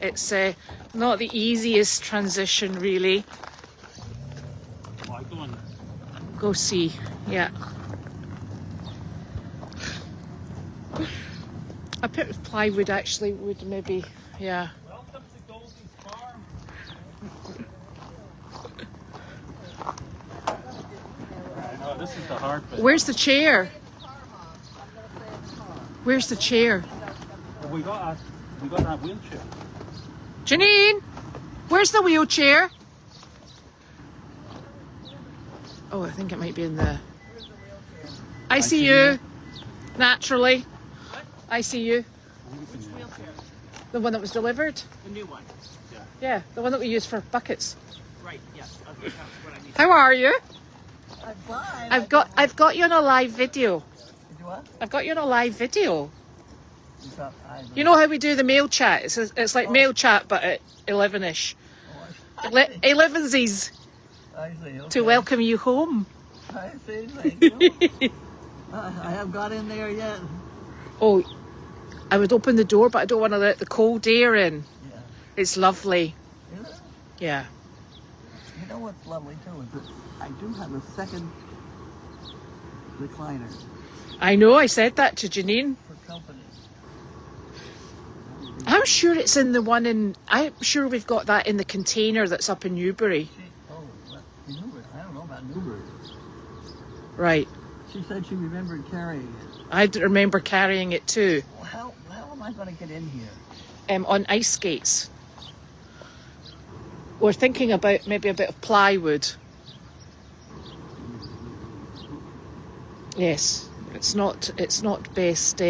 It's not the easiest transition, really. Go see, yeah. A bit of plywood actually would maybe, yeah. Welcome to Goldy's farm. I know, this is the hard bit. Where's the chair? Where's the chair? Well, we got that wheelchair. Janine, where's the wheelchair? Oh, I think it might be in the... I see you. Naturally. I see you. Which wheelchair? The one that was delivered? The new one. Yeah. Yeah, the one that we use for buckets. Right, yes. Okay, that's what I need. How are you? I'm fine. I've got you on a live video. You what? I've got you on a live video. You You know how we do the mail chat? It's like mail chat, but at 11ish. 11sies I see. Okay. to welcome you home. I see. Thank you. I haven't got in there yet. Oh, I would open the door, but I don't want to let the cold air in. Yeah. It's lovely. Is it? Yeah. You know what's lovely too is that I do have a second recliner I know, I said that to Janine. for company. I'm sure it's in the one in... I'm sure we've got that in the container that's up in Newbury. What? Newbury? I don't know about Newbury. Right. She said she remembered carrying it. I remember carrying it too. Well, how am I going to get in here? On ice skates. We're thinking about maybe a bit of plywood. Yes, it's not best.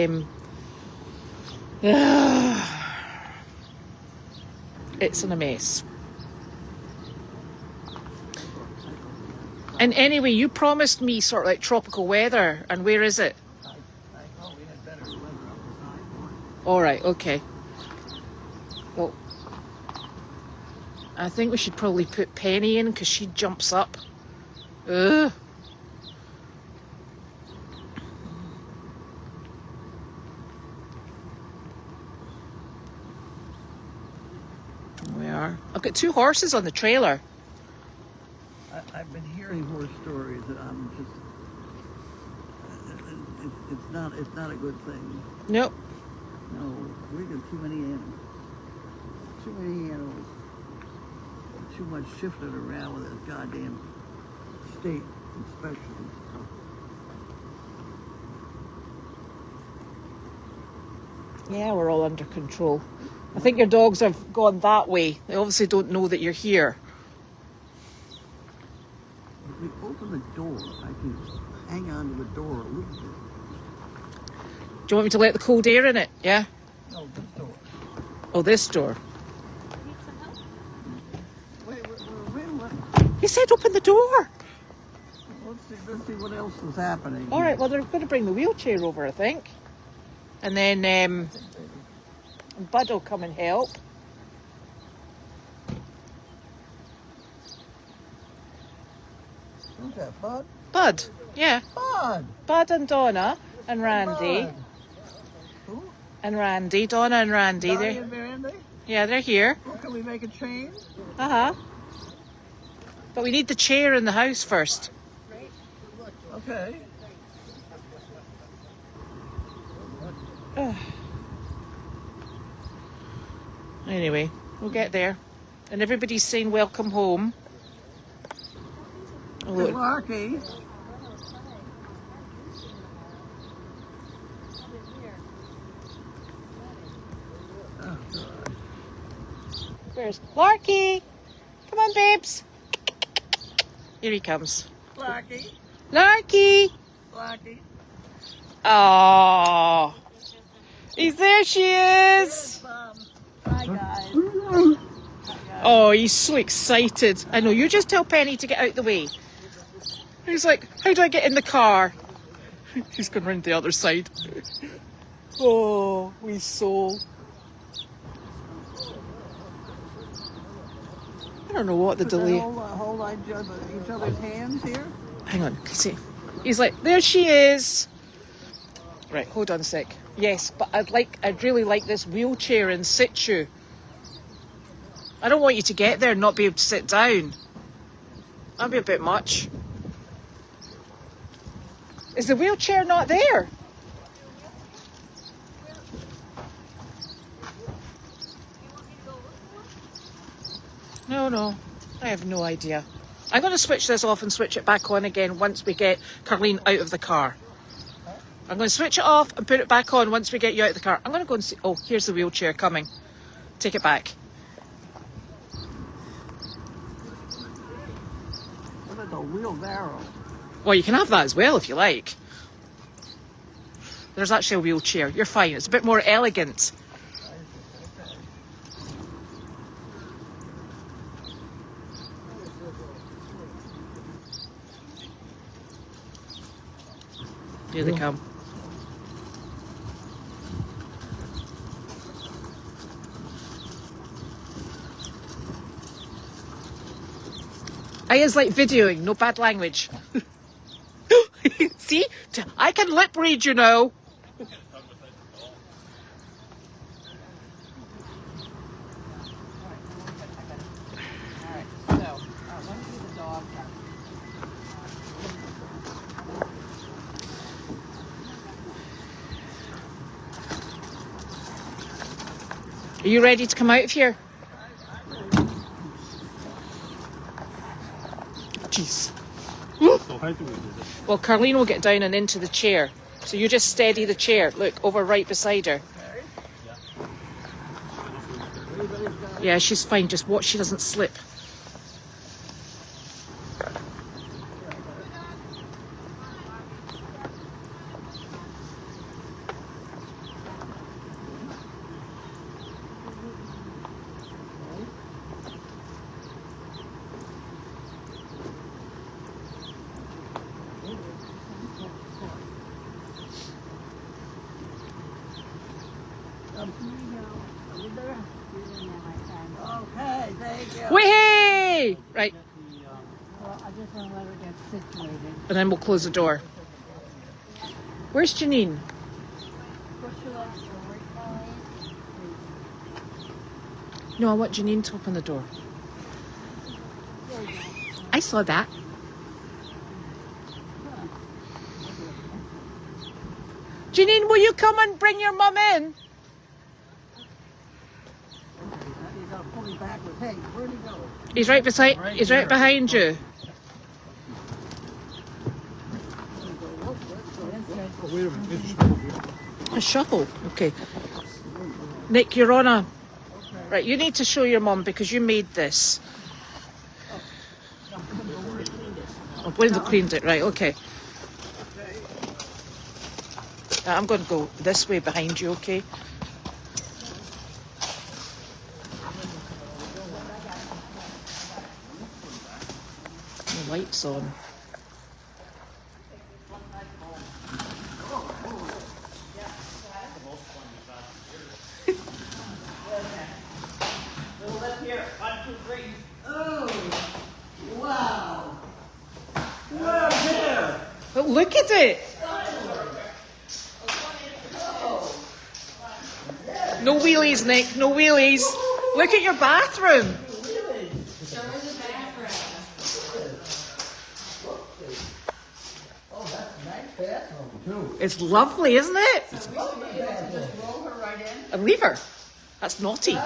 It's in a mess. And anyway, you promised me sort of like tropical weather, and where is it? I thought we had better weather outside. All right, okay. Well, I think we should probably put Penny in because she jumps up. Ugh. We are. I've got 2 horses on the trailer. I've been hearing horror stories that I'm just... It's not a good thing. Nope. No, we got too many animals. Too many animals. Too much shifted around with this goddamn state inspections. Yeah, we're all under control. I think your dogs have gone that way. They obviously don't know that you're here. If we open the door, I can hang on to the door a little bit. Do you want me to let the cold air in it? Yeah? No, this door. Oh, this door. Wait, what? You said open the door. Let's see what else is happening. All right, well, they're going to bring the wheelchair over, I think. And then Bud will come and help. Who's that, Bud? Bud, yeah. Bud! Bud and Donna and Randy. Bud. Who? And Randy. Donna and Randy. Donnie and Randy? Yeah, they're here. Well, can we make a change? Uh-huh. But we need the chair in the house first. Okay. Anyway, we'll get there. And everybody's saying welcome home. Good Larky. Where's Larky? Come on, babes. Here he comes. Larky. Larky! Larky. Oh, there she is. Hi, guys. Oh, he's so excited. I know, you just tell Penny to get out the way. He's like, how do I get in the car? He's going round the other side. Oh, wee soul. I don't know what the delay... Hold on each other's hands here. Hang on, see. He's like, there she is. Right, hold on a sec. Yes, but I'd really like this wheelchair in situ. I don't want you to get there and not be able to sit down. That'd be a bit much. Is the wheelchair not there? No. I have no idea. I'm going to switch this off and switch it back on again once we get Carlene out of the car. I'm going to switch it off and put it back on once we get you out of the car. I'm going to go and see... Oh, here's the wheelchair coming. Take it back. What about the wheelbarrow? Well, you can have that as well if you like. There's actually a wheelchair. You're fine. It's a bit more elegant. Here they come. I is like videoing, no bad language. See? I can lip read, you know. Are you ready to come out of here? Jeez. So how do we do this? Well, Carlene will get down and into the chair. So you just steady the chair. Look, over right beside her. Yeah, she's fine. Just watch she doesn't slip. Okay, thank you. Whee! Right, Well, I just want to let her get situated. and then we'll close the door. Where's Janine? No, I want Janine to open the door. I saw that. Janine, will you come and bring your mum in? You gotta pull him backwards. Hey, where'd he go? He's right beside. He's right behind you. Oh, wait a minute. It's still here. A shovel. Okay. Nick, you're on a... Right, you need to show your mum because you made this. Oh, Wendell cleaned it. Right, okay. I'm going to go this way behind you, okay? The light's on. Wow. Oh, look at it! No wheelies, Nick, no wheelies. Look at your bathroom. Oh, that's a nice bathroom, too. It's lovely, isn't it? Just roll her right in. And leave her. That's naughty.